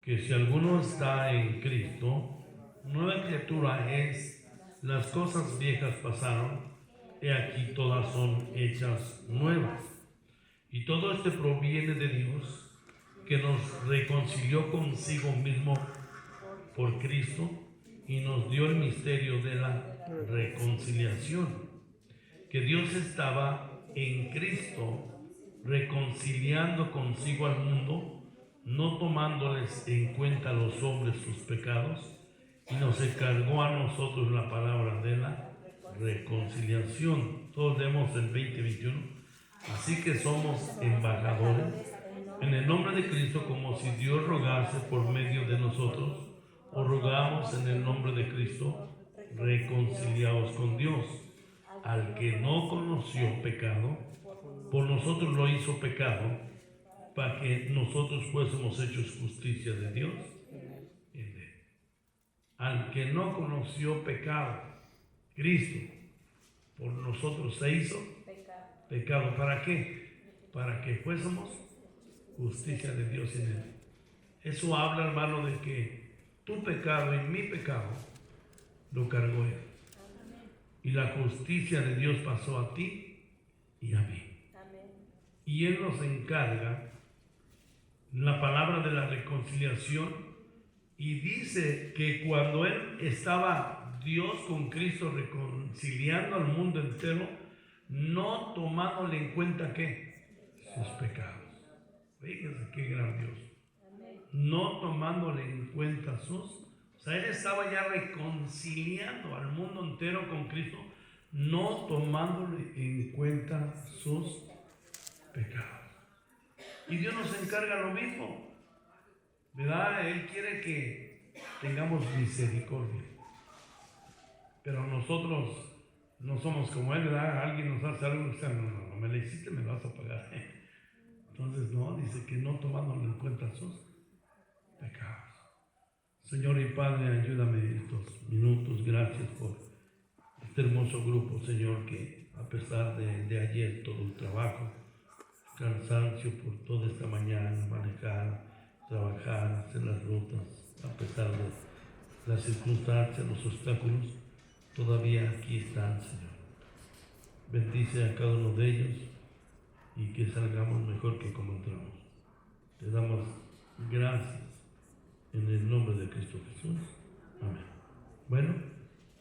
que si alguno está en Cristo, nueva criatura es, las cosas viejas pasaron, he aquí todas son hechas nuevas. Y todo esto proviene de Dios, que nos reconcilió consigo mismo por Cristo y nos dio el misterio de la reconciliación, que Dios estaba en Cristo reconciliando consigo al mundo, no tomándoles en cuenta a los hombres sus pecados, y nos encargó a nosotros la palabra de la reconciliación. Todos leemos el 20:21. Así que somos embajadores en el nombre de Cristo, como si Dios rogase por medio de nosotros. Os rogamos en el nombre de Cristo, reconciliaos con Dios. Al que no conoció pecado, por nosotros lo hizo pecado, para que nosotros fuésemos hechos justicia de Dios en él. Al que no conoció pecado, Cristo, por nosotros se hizo pecado. ¿Para qué? Para que fuésemos justicia de Dios en él. Eso habla, hermano, de que tu pecado y mi pecado lo cargó él. Y la justicia de Dios pasó a ti y a mí. Y él nos encarga la palabra de la reconciliación, y dice que cuando él estaba Dios con Cristo reconciliando al mundo entero, no tomándole en cuenta ¿qué? Sus pecados. Fíjense qué gran Dios. No tomándole en cuenta sus. O sea, él estaba ya reconciliando al mundo entero con Cristo, no tomándole en cuenta sus pecados. Y Dios nos encarga lo mismo, ¿verdad? Él quiere que tengamos misericordia. Pero nosotros no somos como él, ¿verdad? Alguien nos hace algo y dice, no, me lo hiciste, me lo vas a pagar. Entonces, no, dice que no tomándole en cuenta sus pecados. Señor y Padre, ayúdame estos minutos. Gracias por este hermoso grupo, Señor, que a pesar de ayer todo el trabajo, cansancio por toda esta mañana, manejar, trabajar, hacer las rutas, a pesar de las circunstancias, los obstáculos, todavía aquí están, Señor. Bendice a cada uno de ellos y que salgamos mejor que como entramos. Te damos gracias en el nombre de Cristo Jesús. Amén. Bueno,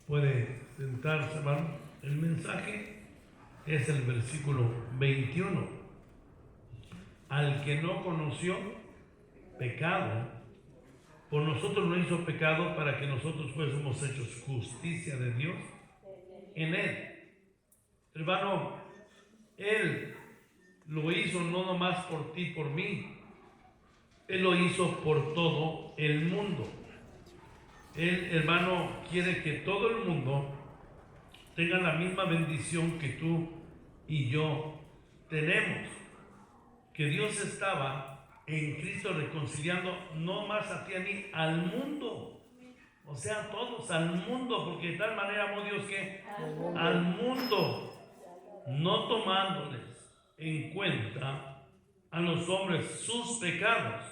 puede sentarse, hermano. El mensaje es el versículo 21. Al que no conoció pecado, por nosotros lo hizo pecado, para que nosotros fuésemos hechos justicia de Dios en él. Hermano, él lo hizo no nomás por ti, por mí. Él lo hizo por todo el mundo. Él, hermano, quiere que todo el mundo tenga la misma bendición que tú y yo tenemos. Que Dios estaba en Cristo reconciliando no más a ti y a mí, al mundo. O sea, a todos, al mundo, porque de tal manera amó Dios que al mundo, no tomándoles en cuenta a los hombres sus pecados.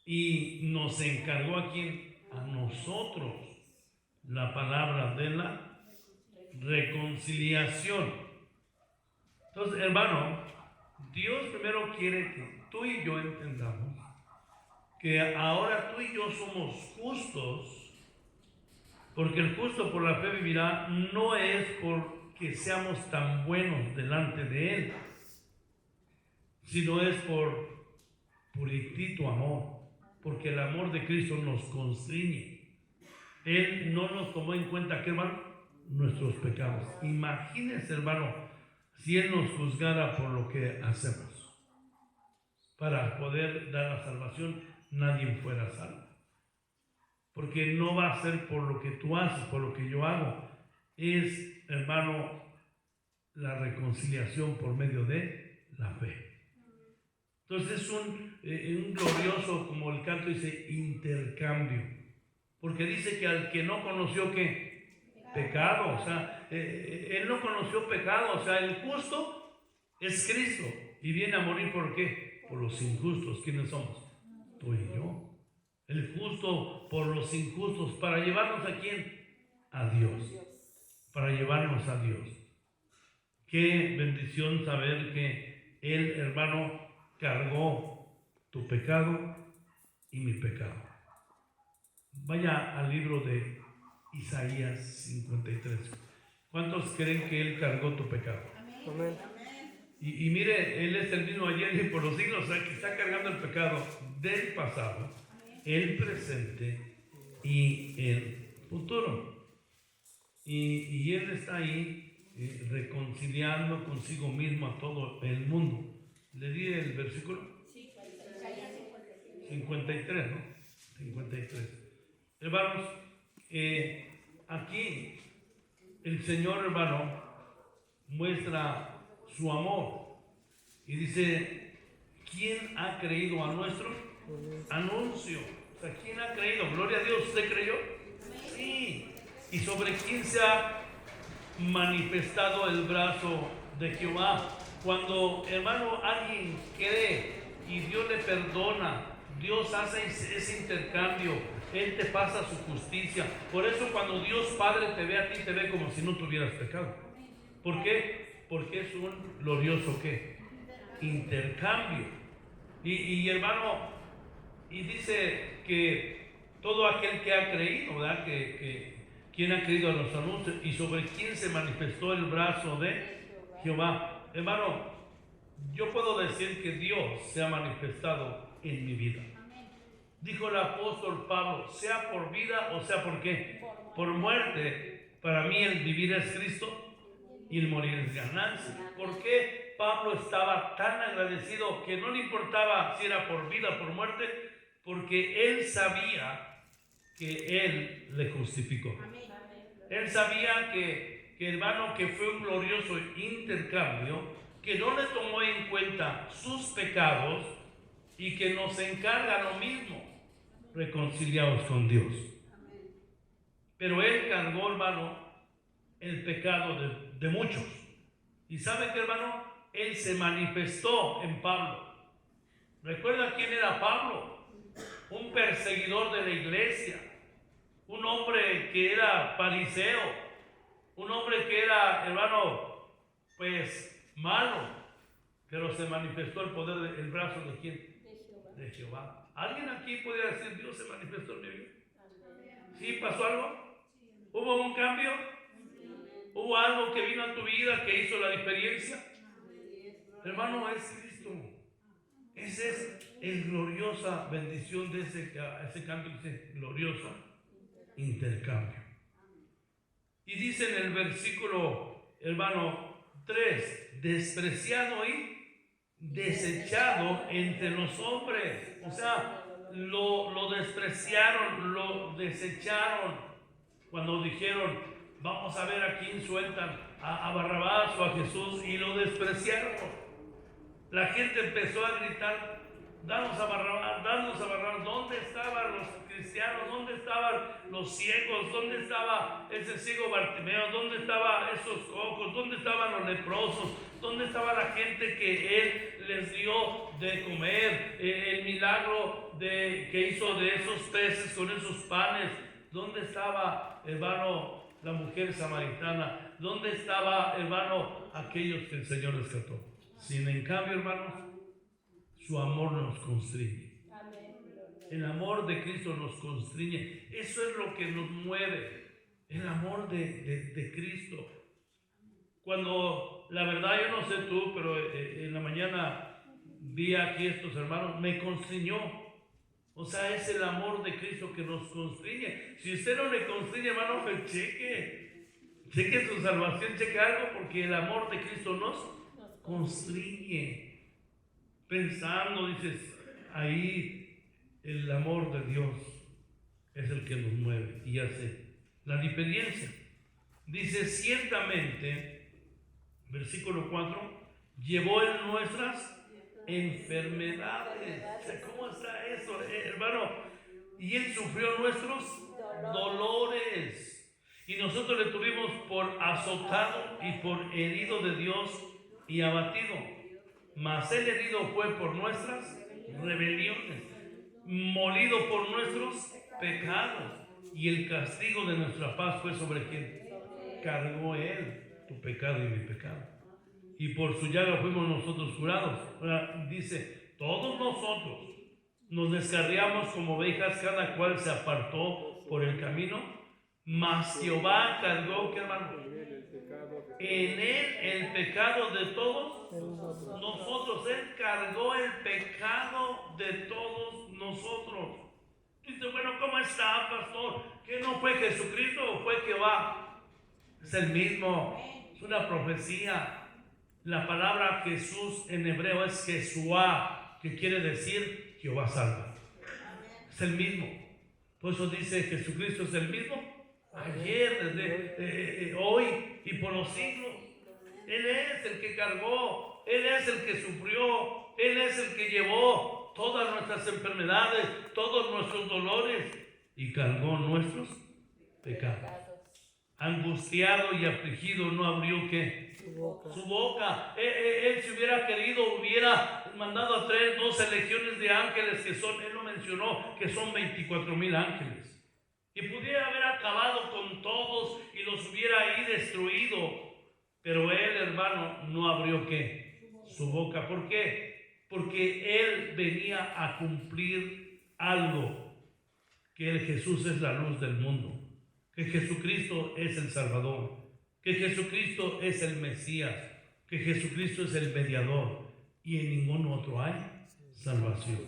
Y nos encargó aquí a nosotros la palabra de la reconciliación. Entonces, hermano, Dios primero quiere que tú y yo entendamos que ahora tú y yo somos justos, porque el justo por la fe vivirá. No es porque seamos tan buenos delante de Él, sino es por puritito amor, porque el amor de Cristo nos constriñe. Él no nos tomó en cuenta, ¿qué, hermano? Nuestros pecados. Imagínense, hermano, si Él nos juzgara por lo que hacemos. Para poder dar la salvación, nadie fuera salvo. Porque no va a ser por lo que tú haces, por lo que yo hago. Es, hermano, la reconciliación por medio de la fe. Entonces es un glorioso, como el canto dice, intercambio. Porque dice que al que no conoció, ¿qué? Pecado. O sea, él no conoció pecado. O sea, el justo es Cristo y viene a morir ¿por qué? Por los injustos. ¿Quiénes somos? tú y yo. El justo por los injustos, para llevarnos ¿a quién? A Dios. Para llevarnos a Dios. Qué bendición saber que Él, hermano, cargó tu pecado y mi pecado. Vaya al libro de Isaías 53. ¿Cuántos creen que Él cargó tu pecado? Amén. Y mire, Él es el mismo ayer y por los siglos, o sea, que está cargando el pecado del pasado, el presente y el futuro. Y Él está ahí reconciliando consigo mismo a todo el mundo. ¿Le di el versículo? 53, ¿no? 53. Hermanos, aquí el Señor, hermano, muestra su amor y dice: ¿quién ha creído a nuestro anuncio? O sea, ¿quién ha creído? Gloria a Dios, ¿usted creyó? Sí. ¿Y sobre quién se ha manifestado el brazo de Jehová? Cuando, hermano, alguien cree y Dios le perdona, Dios hace ese intercambio, Él te pasa su justicia. Por eso cuando Dios Padre te ve a ti, te ve como si no tuvieras pecado. ¿Por qué? Porque es un glorioso ¿qué? Intercambio. Y hermano, y dice que todo aquel que ha creído, ¿verdad? ¿Quién ha creído a los anuncios? Y sobre quién se manifestó el brazo de Jehová. Hermano, yo puedo decir que Dios se ha manifestado en mi vida. Dijo el apóstol Pablo: sea por vida o sea por qué, por muerte, para mí el vivir es Cristo y el morir es ganancia. ¿Por qué Pablo estaba tan agradecido que no le importaba si era por vida o por muerte? Porque él sabía que Él le justificó. Él sabía que hermano, que fue un glorioso intercambio, que no le tomó en cuenta sus pecados y que nos encarga lo mismo, reconciliados con Dios. Pero Él cargó, hermano, el pecado de muchos. ¿Y sabe qué, hermano? Él se manifestó en Pablo. ¿Recuerda quién era Pablo? Un perseguidor de la iglesia, un hombre que era fariseo, un hombre que era, hermano, pues malo, pero se manifestó el poder del brazo de quién? De Jehová. ¿Alguien aquí podría decir: Dios se manifestó en mi vida? ¿Sí pasó algo? ¿Hubo un cambio? ¿Hubo algo que vino a tu vida que hizo la diferencia? Hermano, es Cristo. Esa es la gloriosa bendición de ese cambio, ese glorioso intercambio. Y dice en el versículo, hermano, 3: despreciado y desechado entre los hombres. O sea, lo despreciaron, lo desecharon cuando dijeron: vamos a ver a quién sueltan, a Barrabás o a Jesús, y lo despreciaron. La gente empezó a gritar: danos a Barrabás, danos a Barrabás. ¿Dónde estaban los cristianos? ¿Dónde estaban los ciegos? ¿Dónde estaba ese ciego Bartimeo? ¿Dónde estaban esos cojos? ¿Dónde estaban los leprosos? ¿Dónde estaba la gente que Él les dio de comer? El milagro que hizo de esos peces con esos panes. ¿Dónde estaba, hermano, la mujer samaritana? ¿Dónde estaba, hermano, aquellos que el Señor rescató? Sin en cambio, hermanos, su amor nos constriñe. El amor de Cristo nos constriñe. Eso es lo que nos mueve. El amor de Cristo. Cuando, la verdad, yo no sé tú, pero en la mañana vi aquí estos hermanos, me constriñó. O sea, es el amor de Cristo que nos constriñe. Si usted no le constriñe, hermano, pues cheque su salvación, cheque algo, porque el amor de Cristo nos constriñe. Pensando, dices, ahí el amor de Dios es el que nos mueve y hace la diferencia. Dice: ciertamente, versículo 4, llevó en nuestras enfermedades. O sea, ¿cómo está eso, hermano? Y Él sufrió nuestros dolores, y nosotros le tuvimos por azotado y por herido de Dios y abatido. Mas el herido fue por nuestras rebeliones, molido por nuestros pecados. Y el castigo de nuestra paz fue sobre quien cargó Él tu pecado y mi pecado. Y por su llaga fuimos nosotros curados. Ahora dice, todos nosotros nos descarriamos como ovejas, cada cual se apartó por el camino, mas Jehová cargó, ¿qué hermano? En Él el pecado de todos nosotros. Él cargó el pecado de todos nosotros. Dice, bueno, ¿cómo está, pastor? ¿Que no fue Jesucristo o fue Jehová? Es el mismo, es una profecía. La palabra Jesús en hebreo es Jesuá, que quiere decir Jehová salva. Es el mismo. Por eso dice Jesucristo es el mismo ayer, desde hoy y por los siglos. Él es el que cargó, Él es el que sufrió, Él es el que llevó todas nuestras enfermedades, todos nuestros dolores y cargó nuestros pecados. Angustiado y afligido no abrió ¿qué? Su boca. Él si hubiera querido hubiera mandado a traer 12 legiones de ángeles que son, él lo mencionó, que son 24,000 ángeles. Y pudiera haber acabado con todos y los hubiera ahí destruido. Pero él, hermano, no abrió ¿qué? Su boca. ¿Por qué? Porque él venía a cumplir algo. Que el Jesús es la luz del mundo. Que Jesucristo es el Salvador. Que Jesucristo es el Mesías. Que Jesucristo es el mediador. Y en ningún otro hay salvación.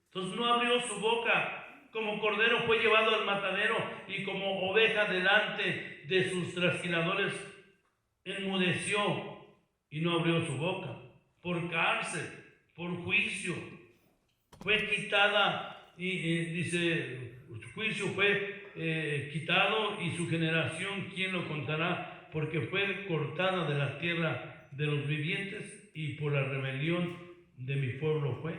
Entonces no abrió su boca. Como cordero fue llevado al matadero y como oveja delante de sus trasquiladores enmudeció y no abrió su boca. Por cárcel, por juicio, fue quitada y dice, su juicio fue quitado y su generación, ¿quién lo contará? Porque fue cortada de la tierra de los vivientes y por la rebelión de mi pueblo fue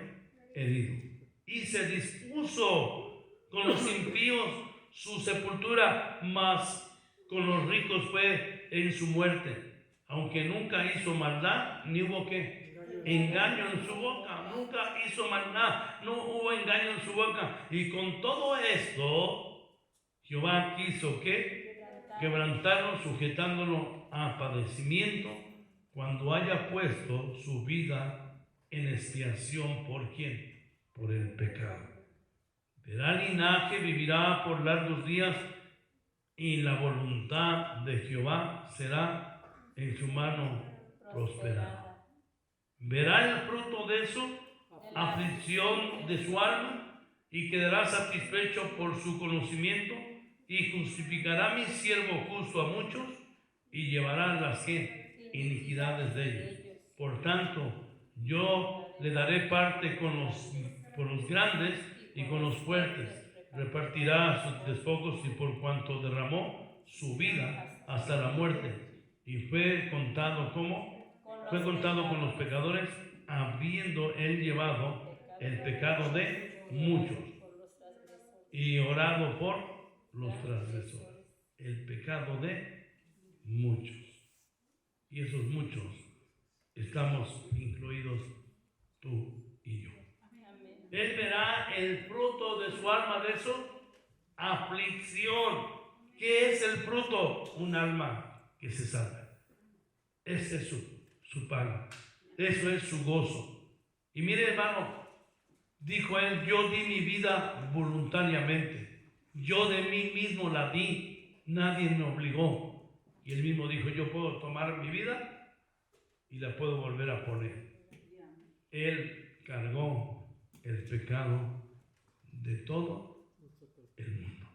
herido. Y se dispuso con los impíos su sepultura, mas con los ricos fue en su muerte. Aunque nunca hizo maldad, ni hubo ¿qué? Engaño en su boca. Nunca hizo maldad, no hubo engaño en su boca. Y con todo esto, Jehová quiso ¿qué? Quebrantarlo, sujetándolo a padecimiento, cuando haya puesto su vida en expiación. ¿Por quién? Por el pecado. Verá linaje, vivirá por largos días, y la voluntad de Jehová será en su mano prosperada. Verá el fruto de su aflicción de su alma, y quedará satisfecho por su conocimiento, y justificará mi siervo justo a muchos, y llevará las iniquidades de ellos. Por tanto, yo le daré parte con los grandes y con los fuertes. Repartirá sus despojos, y por cuanto derramó su vida hasta la muerte, y fue contado con los pecadores, habiendo él llevado el pecado de muchos y orado por los transgresores. El pecado de muchos. Y esos muchos estamos incluidos tú y yo. Él verá el fruto de su alma, de su aflicción. ¿Qué es el fruto? Un alma que se salva. Ese es su paga. Eso es su gozo. Y mire, hermano, dijo él, yo di mi vida voluntariamente. Yo de mí mismo la di. Nadie me obligó. Y él mismo dijo, yo puedo tomar mi vida y la puedo volver a poner. Él cargó el pecado de todo el mundo.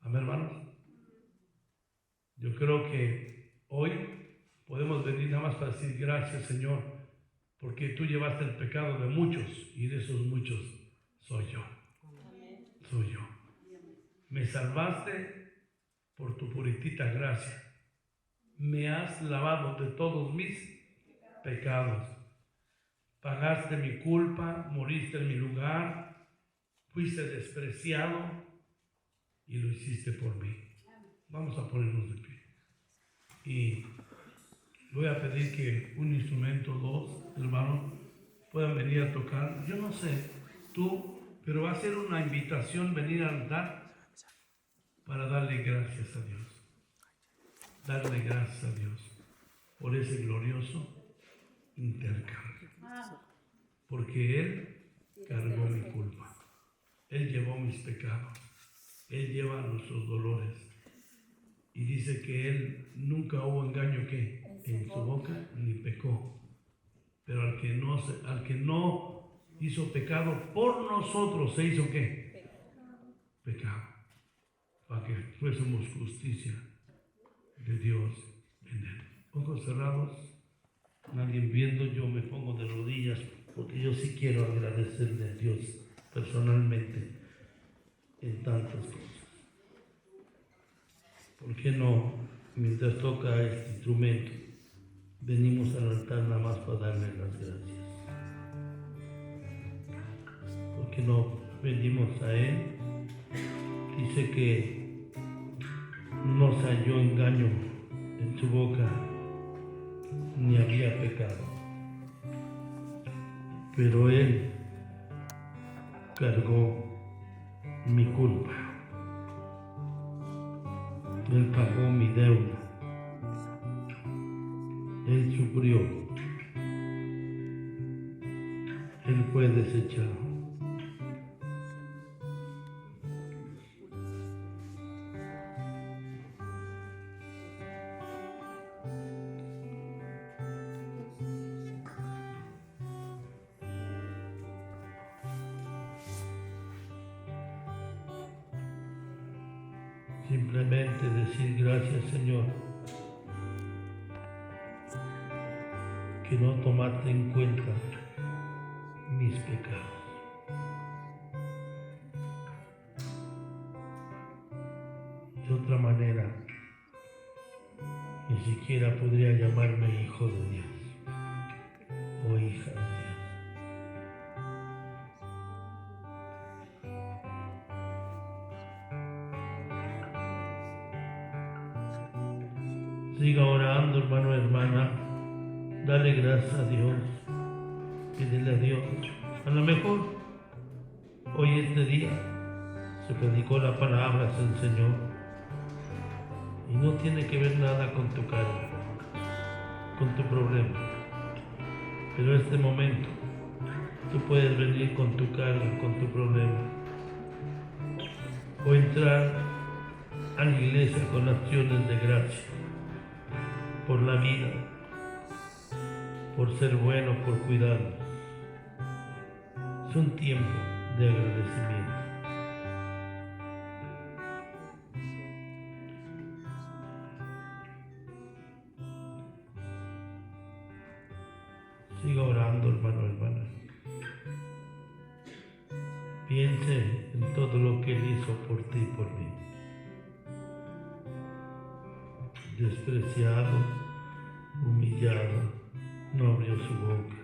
Amén, hermanos. Yo creo que hoy podemos venir nada más para decir gracias, Señor, porque tú llevaste el pecado de muchos, y de esos muchos soy yo. Soy yo. Me salvaste por tu puritita gracia. Me has lavado de todos mis pecados. Pagaste mi culpa, moriste en mi lugar, fuiste despreciado y lo hiciste por mí. Vamos a ponernos de pie. Y voy a pedir que un instrumento, dos, hermanos, puedan venir a tocar. Yo no sé, tú, Pero va a ser una invitación venir al altar para darle gracias a Dios. Darle gracias a Dios por ese glorioso intercambio. Porque Él cargó mi culpa. Él llevó mis pecados. Él lleva nuestros dolores. Y dice que Él nunca hubo engaño que en su boca ni pecó. Pero al que no hizo pecado por nosotros se hizo ¿qué? Pecado. Para que fuésemos justicia de Dios en Él. Ojos cerrados, nadie viendo, yo me pongo de rodillas porque yo sí quiero agradecerle a Dios personalmente en tantas cosas. ¿Por qué no, mientras toca este instrumento, venimos al altar nada más para darle las gracias? ¿Por qué no venimos a Él? Dice que no se halló engaño en su boca, ni había pecado. Pero Él cargó mi culpa. Él pagó mi deuda. Él sufrió. Él fue desechado. Simplemente decir gracias, Señor, que no tomaste en cuenta mis pecados. De otra manera, ni siquiera podría llamarme hijo de Dios o hija de Dios. Siga orando, hermano, hermana. Dale gracias a Dios. Pídele a Dios. A lo mejor hoy este día se predicó la palabra, se enseñó. Y no tiene que ver nada con tu carga, con tu problema. Pero este momento tú puedes venir con tu carga, con tu problema. O entrar a la iglesia con acciones de gracia. Por la vida, por ser bueno, por cuidarnos. Es un tiempo de agradecimiento. Siga orando, hermano, hermana. Piense en todo lo que Él hizo por ti y por mí. Despreciado, humillado, no abrió su boca.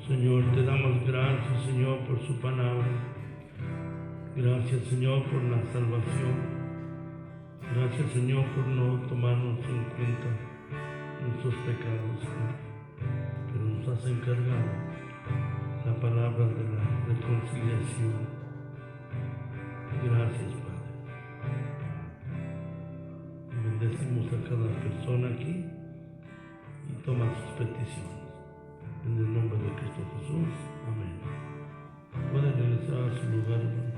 Señor, te damos gracias, Señor, por su palabra. Gracias, Señor, por la salvación. Gracias, Señor, por no tomarnos en cuenta nuestros pecados, Señor. Pero nos has encargado la palabra de la reconciliación. Gracias, Padre. Bendecimos a cada persona aquí y toma sus peticiones. En el nombre de Cristo Jesús. Amén. Pueden regresar a su lugar.